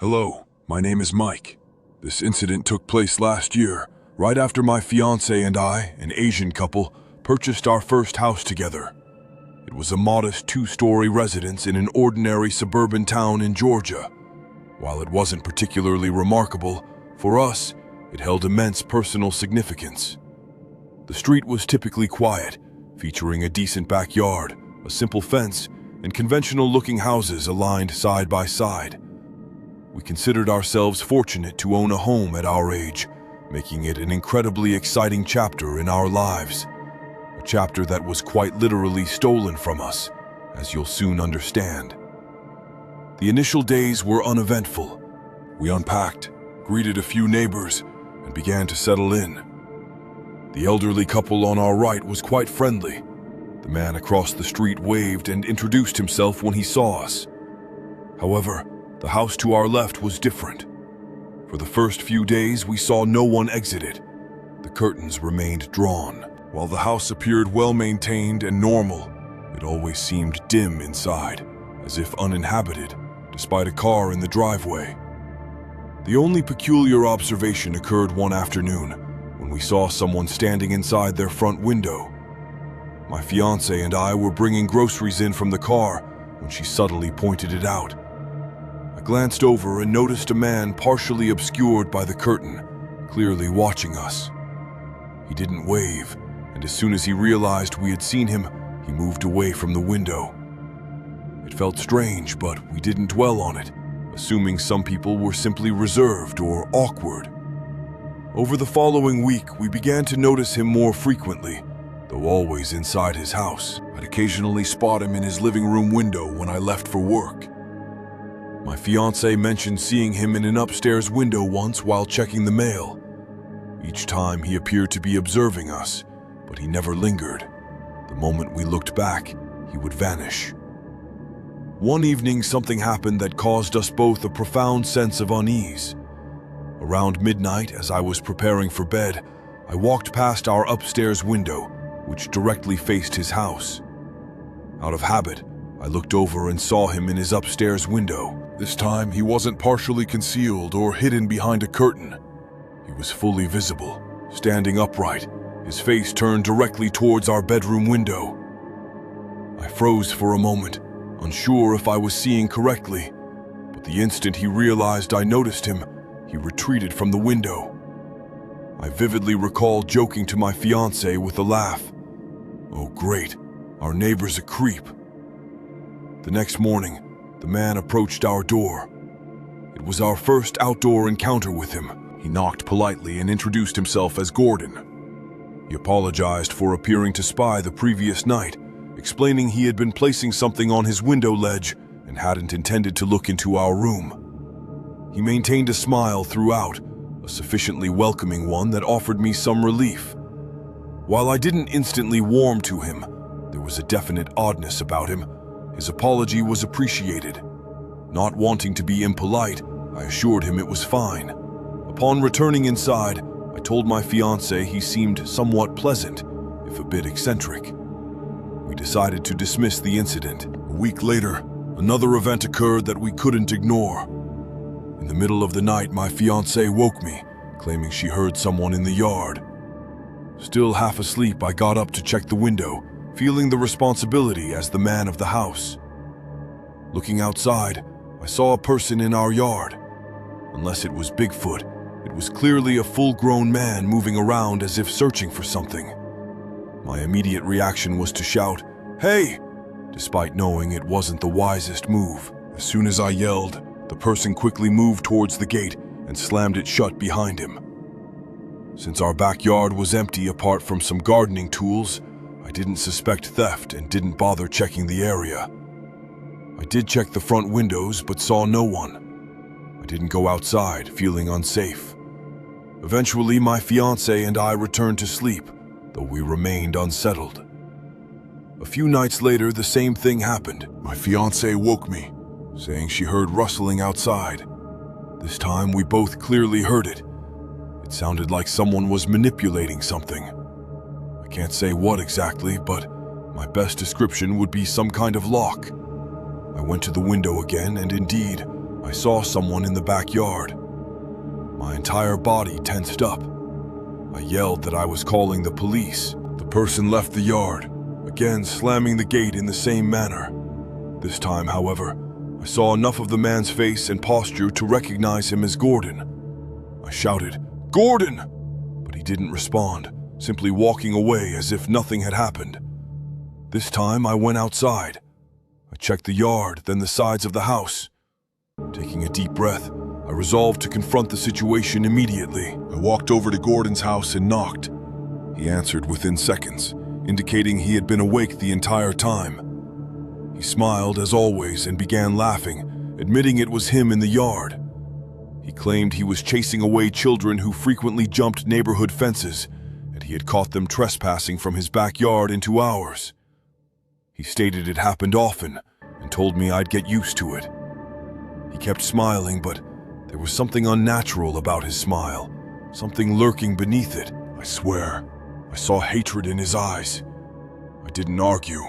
Hello, my name is Mike. This incident took place last year, right after my fiancé and I, an Asian couple, purchased our first house together. It was a modest two-story residence in an ordinary suburban town in Georgia. While it wasn't particularly remarkable, for us, it held immense personal significance. The street was typically quiet, featuring a decent backyard, a simple fence, and conventional-looking houses aligned side by side. We considered ourselves fortunate to own a home at our age, making it an incredibly exciting chapter in our lives. A chapter that was quite literally stolen from us, as you'll soon understand. The initial days were uneventful. We unpacked, greeted a few neighbors, and began to settle in. The elderly couple on our right was quite friendly. The man across the street waved and introduced himself when he saw us. However, the house to our left was different. For the first few days, we saw no one exited. The curtains remained drawn. While the house appeared well-maintained and normal, it always seemed dim inside, as if uninhabited, despite a car in the driveway. The only peculiar observation occurred one afternoon, when we saw someone standing inside their front window. My fiancé and I were bringing groceries in from the car when she subtly pointed it out. I glanced over and noticed a man partially obscured by the curtain, clearly watching us. He didn't wave, and as soon as he realized we had seen him, he moved away from the window. It felt strange, but we didn't dwell on it, assuming some people were simply reserved or awkward. Over the following week, we began to notice him more frequently, though always inside his house. I'd occasionally spot him in his living room window when I left for work. My fiancé mentioned seeing him in an upstairs window once while checking the mail. Each time he appeared to be observing us, but he never lingered. The moment we looked back, he would vanish. One evening, something happened that caused us both a profound sense of unease. Around midnight, as I was preparing for bed, I walked past our upstairs window, which directly faced his house. Out of habit, I looked over and saw him in his upstairs window. This time, he wasn't partially concealed or hidden behind a curtain. He was fully visible, standing upright, his face turned directly towards our bedroom window. I froze for a moment, unsure if I was seeing correctly, but the instant he realized I noticed him, he retreated from the window. I vividly recall joking to my fiancé with a laugh. "Oh great, our neighbor's a creep." The next morning, the man approached our door. It was our first outdoor encounter with him. He knocked politely and introduced himself as Gordon. He apologized for appearing to spy the previous night, explaining he had been placing something on his window ledge and hadn't intended to look into our room. He maintained a smile throughout, a sufficiently welcoming one that offered me some relief. While I didn't instantly warm to him, there was a definite oddness about him. His apology was appreciated. Not wanting to be impolite, I assured him it was fine. Upon returning inside, I told my fiancé he seemed somewhat pleasant, if a bit eccentric. We decided to dismiss the incident. A week later, another event occurred that we couldn't ignore. In the middle of the night, my fiancée woke me, claiming she heard someone in the yard. Still half asleep, I got up to check the window, feeling the responsibility as the man of the house. Looking outside, I saw a person in our yard. Unless it was Bigfoot, it was clearly a full-grown man moving around as if searching for something. My immediate reaction was to shout, "Hey!" despite knowing it wasn't the wisest move. As soon as I yelled, the person quickly moved towards the gate and slammed it shut behind him. Since our backyard was empty apart from some gardening tools, I didn't suspect theft and didn't bother checking the area. I did check the front windows but saw no one. I didn't go outside, feeling unsafe. Eventually, my fiancé and I returned to sleep, though we remained unsettled. A few nights later, the same thing happened. My fiancé woke me, saying she heard rustling outside. This time, we both clearly heard it. It sounded like someone was manipulating something. I can't say what exactly, but my best description would be some kind of lock. I went to the window again, and indeed, I saw someone in the backyard. My entire body tensed up. I yelled that I was calling the police. The person left the yard, again slamming the gate in the same manner. This time, however, I saw enough of the man's face and posture to recognize him as Gordon. I shouted, "Gordon!" But he didn't respond, simply walking away as if nothing had happened. This time I went outside. I checked the yard, then the sides of the house. Taking a deep breath, I resolved to confront the situation immediately. I walked over to Gordon's house and knocked. He answered within seconds, indicating he had been awake the entire time. He smiled as always and began laughing, admitting it was him in the yard. He claimed he was chasing away children who frequently jumped neighborhood fences, and he had caught them trespassing from his backyard into ours. He stated it happened often and told me I'd get used to it. He kept smiling, but there was something unnatural about his smile, something lurking beneath it. I swear, I saw hatred in his eyes. I didn't argue.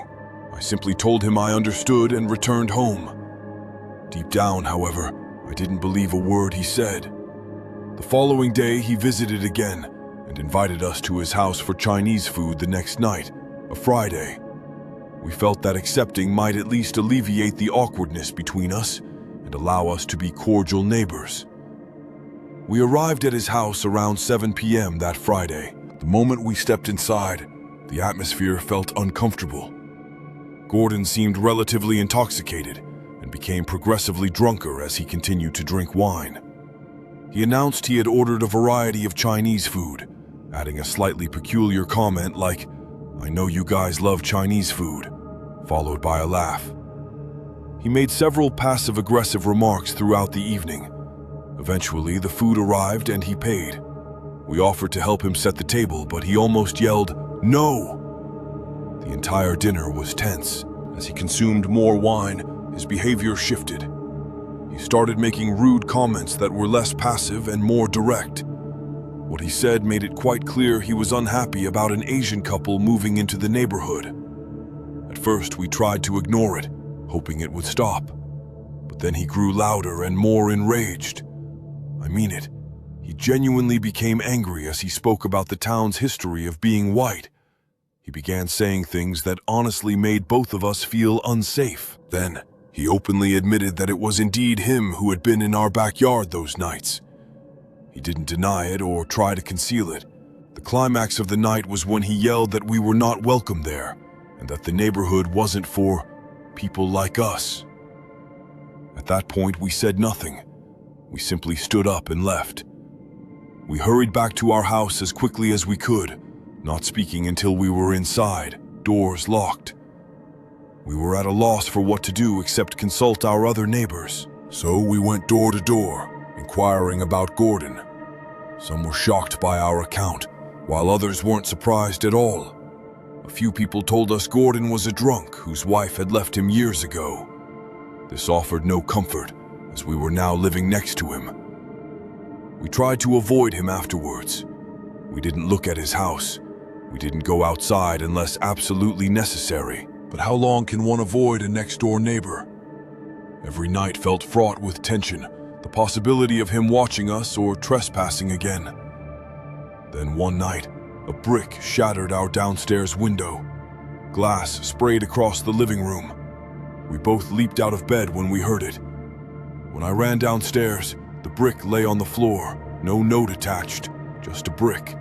I simply told him I understood and returned home. Deep down, however, I didn't believe a word he said. The following day, he visited again and invited us to his house for Chinese food the next night, a Friday. We felt that accepting might at least alleviate the awkwardness between us and allow us to be cordial neighbors. We arrived at his house around 7 p.m. that Friday. The moment we stepped inside, the atmosphere felt uncomfortable. Gordon seemed relatively intoxicated and became progressively drunker as he continued to drink wine. He announced he had ordered a variety of Chinese food, adding a slightly peculiar comment like, "I know you guys love Chinese food," followed by a laugh. He made several passive-aggressive remarks throughout the evening. Eventually, the food arrived and he paid. We offered to help him set the table, but he almost yelled, "No!" The entire dinner was tense. As he consumed more wine, his behavior shifted. He started making rude comments that were less passive and more direct. What he said made it quite clear he was unhappy about an Asian couple moving into the neighborhood. At first, we tried to ignore it, hoping it would stop. But then he grew louder and more enraged. I mean it. He genuinely became angry as he spoke about the town's history of being white. He began saying things that honestly made both of us feel unsafe. Then, he openly admitted that it was indeed him who had been in our backyard those nights. He didn't deny it or try to conceal it. The climax of the night was when he yelled that we were not welcome there, and that the neighborhood wasn't for people like us. At that point, we said nothing. We simply stood up and left. We hurried back to our house as quickly as we could, not speaking until we were inside, doors locked. We were at a loss for what to do except consult our other neighbors. So we went door to door, inquiring about Gordon. Some were shocked by our account, while others weren't surprised at all. A few people told us Gordon was a drunk whose wife had left him years ago. This offered no comfort, as we were now living next to him. We tried to avoid him afterwards. We didn't look at his house. We didn't go outside unless absolutely necessary. But how long can one avoid a next-door neighbor? Every night felt fraught with tension, the possibility of him watching us or trespassing again. Then one night, a brick shattered our downstairs window. Glass sprayed across the living room. We both leaped out of bed when we heard it. When I ran downstairs, the brick lay on the floor, no note attached, just a brick.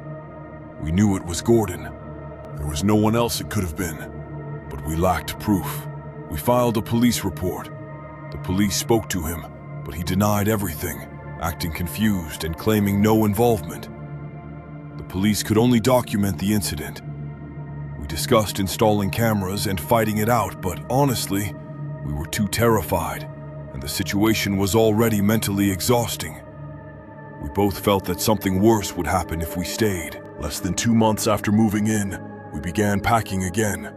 We knew it was Gordon. There was no one else it could have been, but we lacked proof. We filed a police report. The police spoke to him, but he denied everything, acting confused and claiming no involvement. The police could only document the incident. We discussed installing cameras and fighting it out, but honestly, we were too terrified, and the situation was already mentally exhausting. We both felt that something worse would happen if we stayed. Less than 2 months after moving in, we began packing again.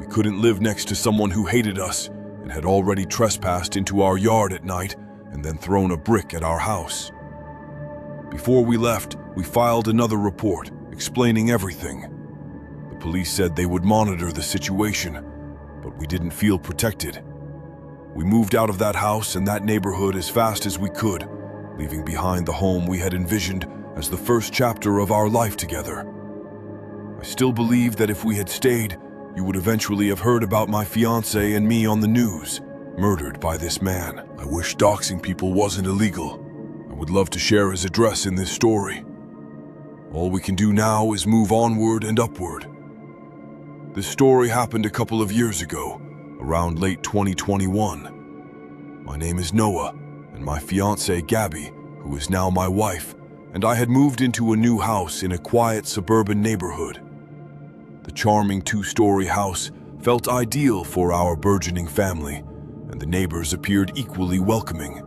We couldn't live next to someone who hated us and had already trespassed into our yard at night and then thrown a brick at our house. Before we left, we filed another report explaining everything. The police said they would monitor the situation, but we didn't feel protected. We moved out of that house and that neighborhood as fast as we could, leaving behind the home we had envisioned as the first chapter of our life together. I still believe that if we had stayed, you would eventually have heard about my fiancé and me on the news, murdered by this man. I wish doxing people wasn't illegal. I would love to share his address in this story. All we can do now is move onward and upward. This story happened a couple of years ago, around late 2021. My name is Noah, and my fiancée Gabby, who is now my wife, and I had moved into a new house in a quiet suburban neighborhood. The charming two-story house felt ideal for our burgeoning family, and the neighbors appeared equally welcoming.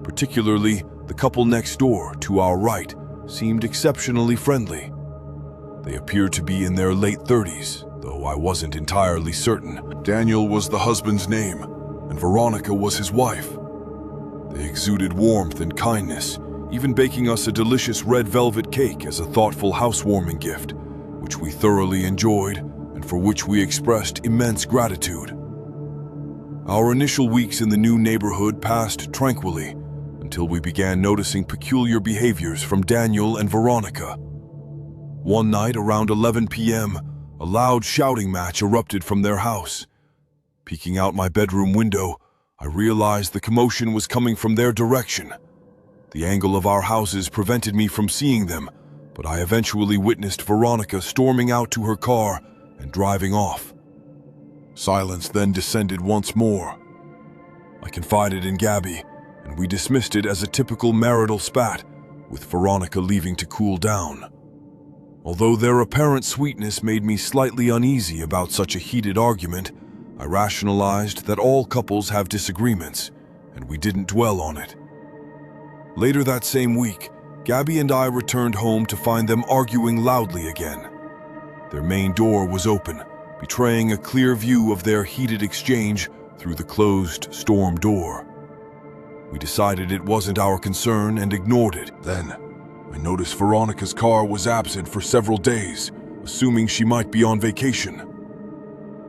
Particularly, the couple next door, to our right, seemed exceptionally friendly. They appeared to be in their late 30s, though I wasn't entirely certain. Daniel was the husband's name, and Veronica was his wife. They exuded warmth and kindness, even baking us a delicious red velvet cake as a thoughtful housewarming gift, which we thoroughly enjoyed and for which we expressed immense gratitude. Our initial weeks in the new neighborhood passed tranquilly until we began noticing peculiar behaviors from Daniel and Veronica. One night around 11 p.m., a loud shouting match erupted from their house. Peeking out my bedroom window, I realized the commotion was coming from their direction. The angle of our houses prevented me from seeing them, but I eventually witnessed Veronica storming out to her car and driving off. Silence then descended once more. I confided in Gabby, and we dismissed it as a typical marital spat, with Veronica leaving to cool down. Although their apparent sweetness made me slightly uneasy about such a heated argument, I rationalized that all couples have disagreements, and we didn't dwell on it. Later that same week, Gabby and I returned home to find them arguing loudly again. Their main door was open, betraying a clear view of their heated exchange through the closed storm door. We decided it wasn't our concern and ignored it. Then, I noticed Veronica's car was absent for several days, assuming she might be on vacation.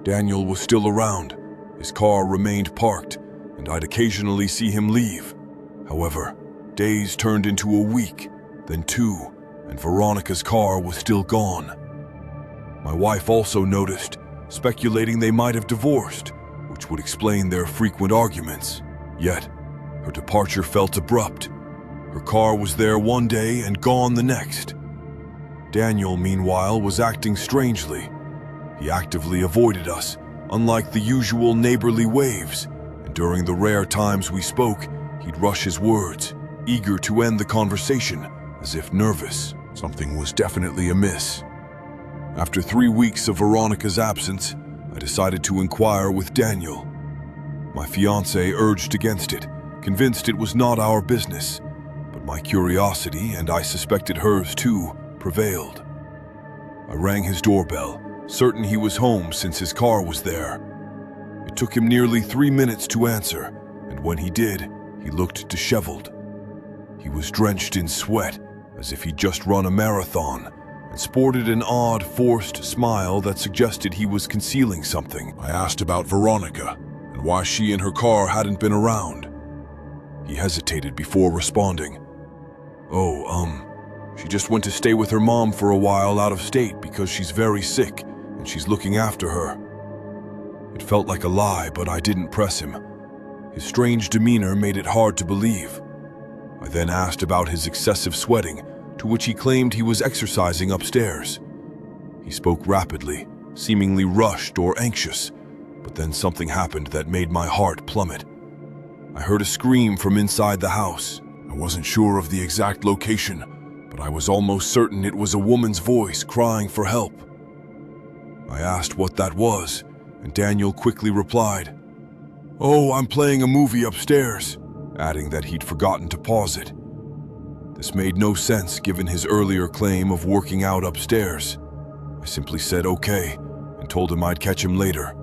Daniel was still around. His car remained parked, and I'd occasionally see him leave. However, days turned into a week, then 2, and Veronica's car was still gone. My wife also noticed, speculating they might have divorced, which would explain their frequent arguments. Yet, her departure felt abrupt. Her car was there one day and gone the next. Daniel, meanwhile, was acting strangely. He actively avoided us, unlike the usual neighborly waves, and during the rare times we spoke, he'd rush his words, eager to end the conversation, as if nervous. Something was definitely amiss. After 3 weeks of Veronica's absence, I decided to inquire with Daniel. My fiancé urged against it, convinced it was not our business, but my curiosity, and I suspected hers too, prevailed. I rang his doorbell, certain he was home since his car was there. It took him nearly 3 minutes to answer, and when he did, he looked disheveled. He was drenched in sweat, as if he'd just run a marathon, and sported an odd, forced smile that suggested he was concealing something. I asked about Veronica, and why she and her car hadn't been around. He hesitated before responding. She just went to stay with her mom for a while out of state because she's very sick, and she's looking after her. It felt like a lie, but I didn't press him. His strange demeanor made it hard to believe. I then asked about his excessive sweating, to which he claimed he was exercising upstairs. He spoke rapidly, seemingly rushed or anxious, but then something happened that made my heart plummet. I heard a scream from inside the house. I wasn't sure of the exact location, but I was almost certain it was a woman's voice crying for help. I asked what that was, and Daniel quickly replied, "Oh, I'm playing a movie upstairs," adding that he'd forgotten to pause it. This made no sense given his earlier claim of working out upstairs. I simply said okay, and told him I'd catch him later.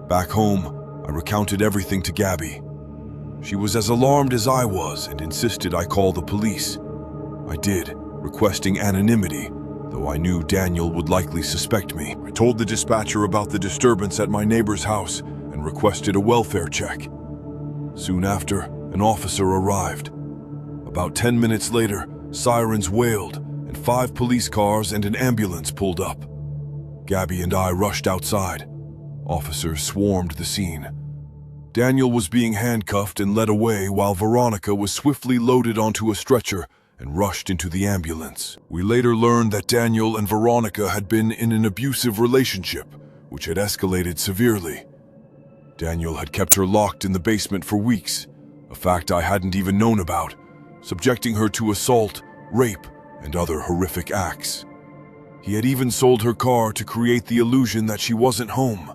Back home, I recounted everything to Gabby. She was as alarmed as I was and insisted I call the police. I did, requesting anonymity, though I knew Daniel would likely suspect me. I told the dispatcher about the disturbance at my neighbor's house and requested a welfare check. Soon after, an officer arrived. About 10 minutes later, sirens wailed, and 5 police cars and an ambulance pulled up. Gabby and I rushed outside. Officers swarmed the scene. Daniel was being handcuffed and led away while Veronica was swiftly loaded onto a stretcher and rushed into the ambulance. We later learned that Daniel and Veronica had been in an abusive relationship, which had escalated severely. Daniel had kept her locked in the basement for weeks, a fact I hadn't even known about, subjecting her to assault, rape, and other horrific acts. He had even sold her car to create the illusion that she wasn't home.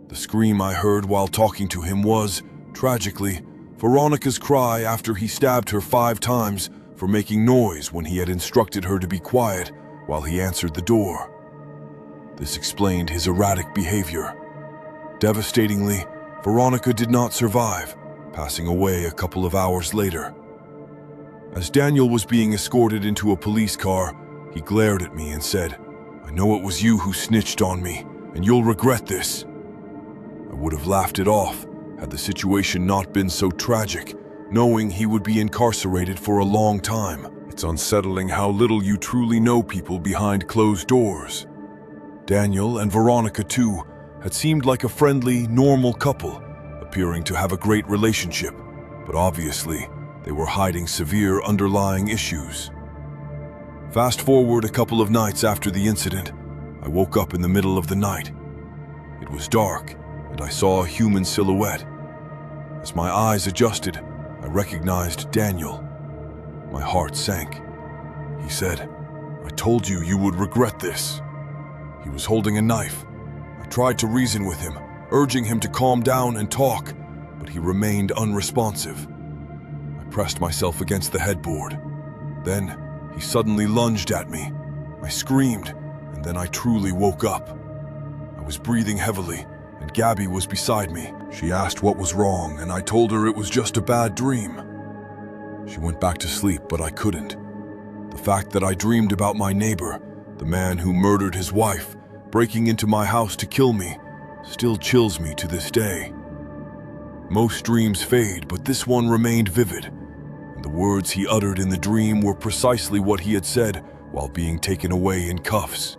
The scream I heard while talking to him was, tragically, Veronica's cry after he stabbed her 5 times for making noise when he had instructed her to be quiet while he answered the door. This explained his erratic behavior. Devastatingly, Veronica did not survive, passing away a couple of hours later. As Daniel was being escorted into a police car, he glared at me and said, "I know it was you who snitched on me, and you'll regret this." I would have laughed it off had the situation not been so tragic, knowing he would be incarcerated for a long time. It's unsettling how little you truly know people behind closed doors. Daniel and Veronica, too, had seemed like a friendly, normal couple, appearing to have a great relationship, but obviously, they were hiding severe underlying issues. Fast forward a couple of nights after the incident, I woke up in the middle of the night. It was dark, and I saw a human silhouette. As my eyes adjusted, I recognized Daniel. My heart sank. He said, "I told you you would regret this." He was holding a knife. I tried to reason with him, urging him to calm down and talk, but he remained unresponsive. I pressed myself against the headboard. Then, he suddenly lunged at me. I screamed, and then I truly woke up. I was breathing heavily, and Gabby was beside me. She asked what was wrong, and I told her it was just a bad dream. She went back to sleep, but I couldn't. The fact that I dreamed about my neighbor, the man who murdered his wife, breaking into my house to kill me, still chills me to this day. Most dreams fade, but this one remained vivid, and the words he uttered in the dream were precisely what he had said while being taken away in cuffs.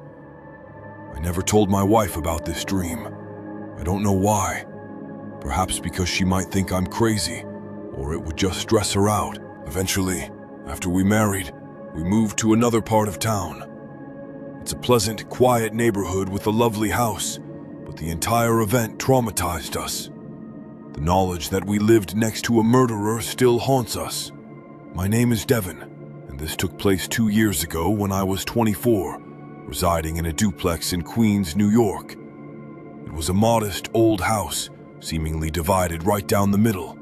I never told my wife about this dream. I don't know why. Perhaps because she might think I'm crazy, or it would just stress her out. Eventually, after we married, we moved to another part of town. It's a pleasant, quiet neighborhood with a lovely house, but the entire event traumatized us. The knowledge that we lived next to a murderer still haunts us. My name is Devin, and this took place 2 years ago when I was 24, residing in a duplex in Queens, New York. It was a modest, old house, seemingly divided right down the middle.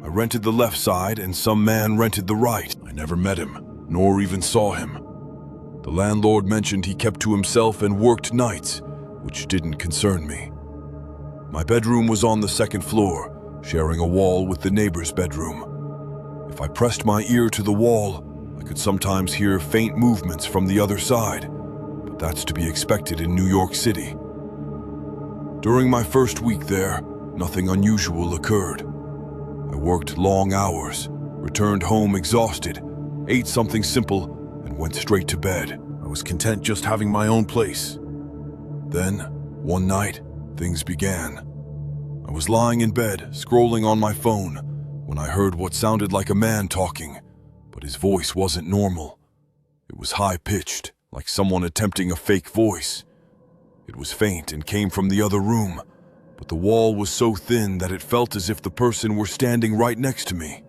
I rented the left side and some man rented the right. I never met him, nor even saw him. The landlord mentioned he kept to himself and worked nights, which didn't concern me. My bedroom was on the 2nd floor, sharing a wall with the neighbor's bedroom. If I pressed my ear to the wall, I could sometimes hear faint movements from the other side, but that's to be expected in New York City. During my first week there, nothing unusual occurred. I worked long hours, returned home exhausted, ate something simple, and went straight to bed. I was content just having my own place. Then, one night, things began. I was lying in bed, scrolling on my phone, when I heard what sounded like a man talking, but his voice wasn't normal. It was high-pitched, like someone attempting a fake voice. It was faint and came from the other room, but the wall was so thin that it felt as if the person were standing right next to me.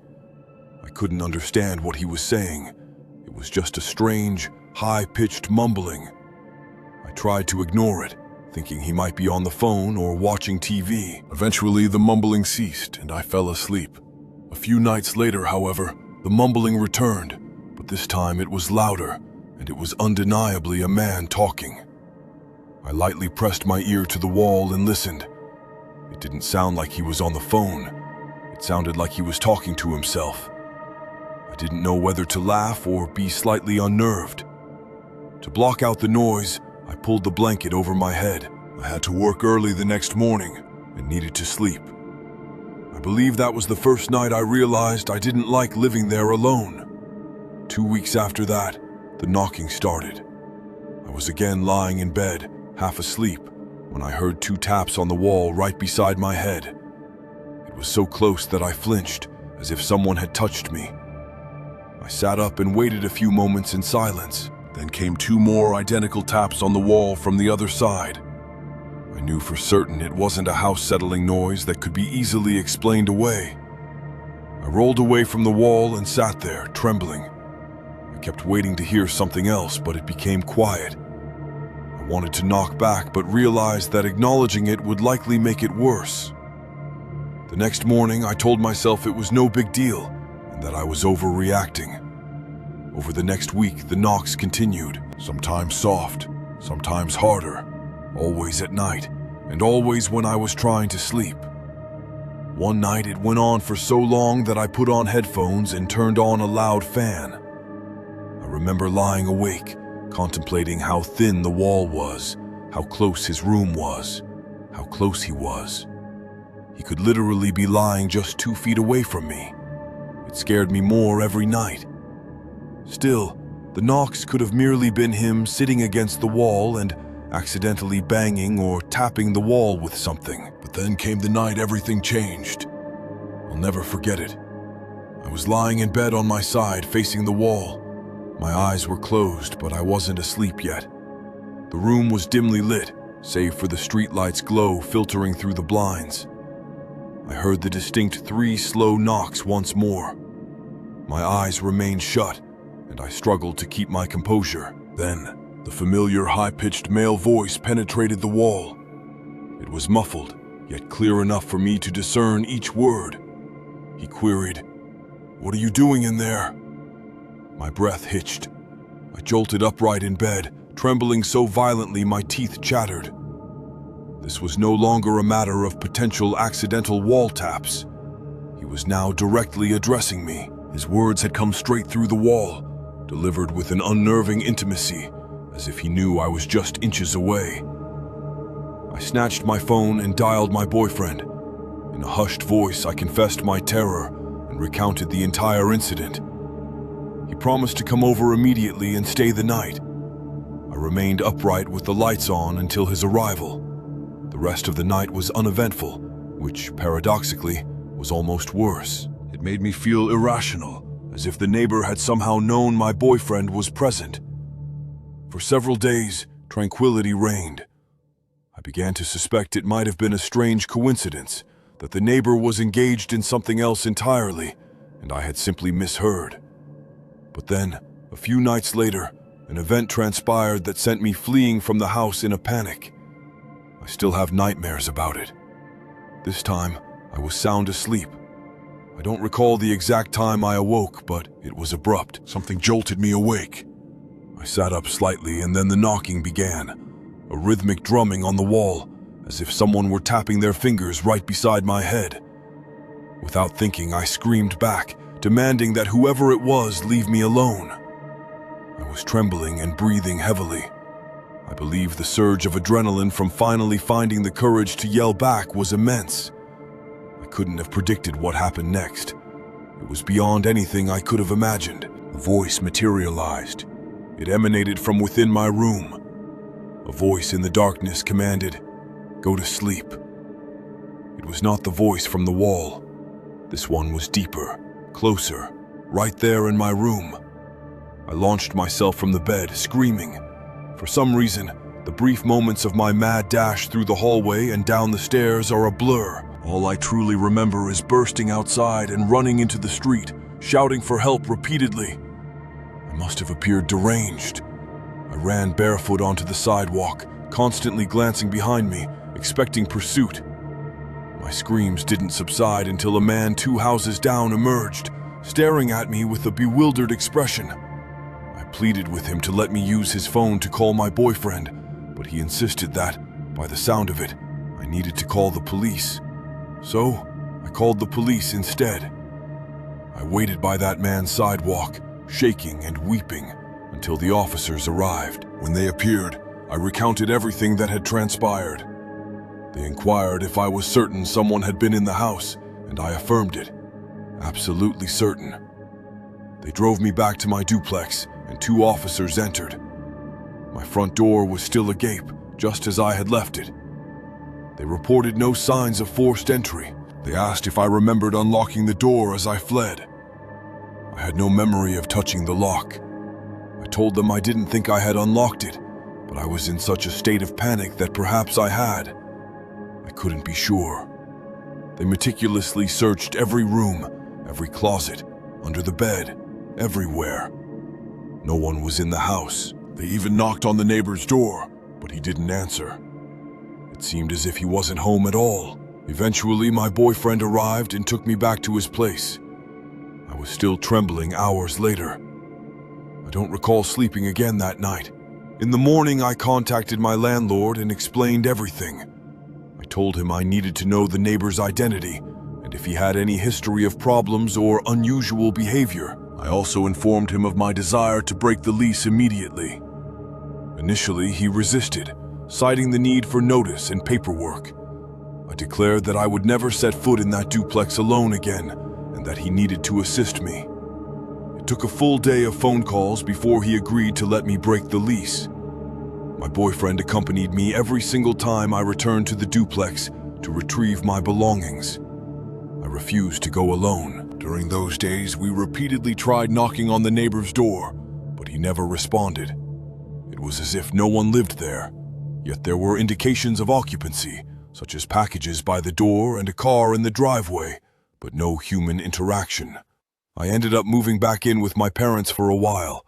I couldn't understand what he was saying. It was just a strange, high-pitched mumbling. I tried to ignore it, thinking he might be on the phone or watching TV. Eventually, the mumbling ceased and I fell asleep. A few nights later, however, the mumbling returned, but this time it was louder, and it was undeniably a man talking. I lightly pressed my ear to the wall and listened. It didn't sound like he was on the phone. It sounded like he was talking to himself. I didn't know whether to laugh or be slightly unnerved. To block out the noise, I pulled the blanket over my head. I had to work early the next morning and needed to sleep. I believe that was the first night I realized I didn't like living there alone. 2 weeks after that, the knocking started. I was again lying in bed, half asleep, when I heard 2 taps on the wall right beside my head. It was so close that I flinched, as if someone had touched me. I sat up and waited a few moments in silence. Then came 2 more identical taps on the wall from the other side. I knew for certain it wasn't a house-settling noise that could be easily explained away. I rolled away from the wall and sat there, trembling. I kept waiting to hear something else, but it became quiet. I wanted to knock back, but realized that acknowledging it would likely make it worse. The next morning, I told myself it was no big deal and that I was overreacting. Over the next week, the knocks continued, sometimes soft, sometimes harder, always at night, and always when I was trying to sleep. One night it went on for so long that I put on headphones and turned on a loud fan. I remember lying awake, contemplating how thin the wall was, how close his room was, how close he was. He could literally be lying just 2 feet away from me. It scared me more every night. Still, the knocks could have merely been him sitting against the wall and accidentally banging or tapping the wall with something. But then came the night everything changed. I'll never forget it. I was lying in bed on my side, facing the wall. My eyes were closed, but I wasn't asleep yet. The room was dimly lit, save for the streetlight's glow filtering through the blinds. I heard the distinct 3 slow knocks once more. My eyes remained shut, and I struggled to keep my composure. Then, the familiar high-pitched male voice penetrated the wall. It was muffled, yet clear enough for me to discern each word. He queried, "What are you doing in there?" My breath hitched. I jolted upright in bed, trembling so violently my teeth chattered. This was no longer a matter of potential accidental wall taps. He was now directly addressing me. His words had come straight through the wall, delivered with an unnerving intimacy, as if he knew I was just inches away. I snatched my phone and dialed my boyfriend. In a hushed voice, I confessed my terror and recounted the entire incident. He promised to come over immediately and stay the night. I remained upright with the lights on until his arrival. The rest of the night was uneventful, which, paradoxically, was almost worse. It made me feel irrational, as if the neighbor had somehow known my boyfriend was present. For several days, tranquility reigned. I began to suspect it might have been a strange coincidence, that the neighbor was engaged in something else entirely, and I had simply misheard. But then, a few nights later, an event transpired that sent me fleeing from the house in a panic. I still have nightmares about it. This time, I was sound asleep. I don't recall the exact time I awoke, but it was abrupt. Something jolted me awake. I sat up slightly, and then the knocking began, a rhythmic drumming on the wall, as if someone were tapping their fingers right beside my head. Without thinking, I screamed back, demanding that whoever it was leave me alone. I was trembling and breathing heavily. I believe the surge of adrenaline from finally finding the courage to yell back was immense. I couldn't have predicted what happened next. It was beyond anything I could have imagined. A voice materialized. It emanated from within my room. A voice in the darkness commanded, "Go to sleep." It was not the voice from the wall. This one was deeper, closer, right there in my room. I launched myself from the bed, screaming. For some reason, the brief moments of my mad dash through the hallway and down the stairs are a blur. All I truly remember is bursting outside and running into the street, shouting for help repeatedly. I must have appeared deranged. I ran barefoot onto the sidewalk, constantly glancing behind me, expecting pursuit. My screams didn't subside until a man 2 houses down emerged, staring at me with a bewildered expression. I pleaded with him to let me use his phone to call my boyfriend, but he insisted that, by the sound of it, I needed to call the police. So, I called the police instead. I waited by that man's sidewalk, shaking and weeping, until the officers arrived. When they appeared, I recounted everything that had transpired. They inquired if I was certain someone had been in the house, and I affirmed it, absolutely certain. They drove me back to my duplex, and 2 officers entered. My front door was still agape, just as I had left it. They reported no signs of forced entry. They asked if I remembered unlocking the door as I fled. I had no memory of touching the lock. I told them I didn't think I had unlocked it, but I was in such a state of panic that perhaps I had. I couldn't be sure. They meticulously searched every room, every closet, under the bed, everywhere. No one was in the house. They even knocked on the neighbor's door, but he didn't answer. It seemed as if he wasn't home at all. Eventually, my boyfriend arrived and took me back to his place. I was still trembling hours later. I don't recall sleeping again that night. In the morning, I contacted my landlord and explained everything. I told him I needed to know the neighbor's identity and if he had any history of problems or unusual behavior. I also informed him of my desire to break the lease immediately. Initially, he resisted, citing the need for notice and paperwork. I declared that I would never set foot in that duplex alone again and that he needed to assist me. It took a full day of phone calls before he agreed to let me break the lease. My boyfriend accompanied me every single time I returned to the duplex to retrieve my belongings. I refused to go alone. During those days, we repeatedly tried knocking on the neighbor's door, but he never responded. It was as if no one lived there, yet there were indications of occupancy, such as packages by the door and a car in the driveway, but no human interaction. I ended up moving back in with my parents for a while,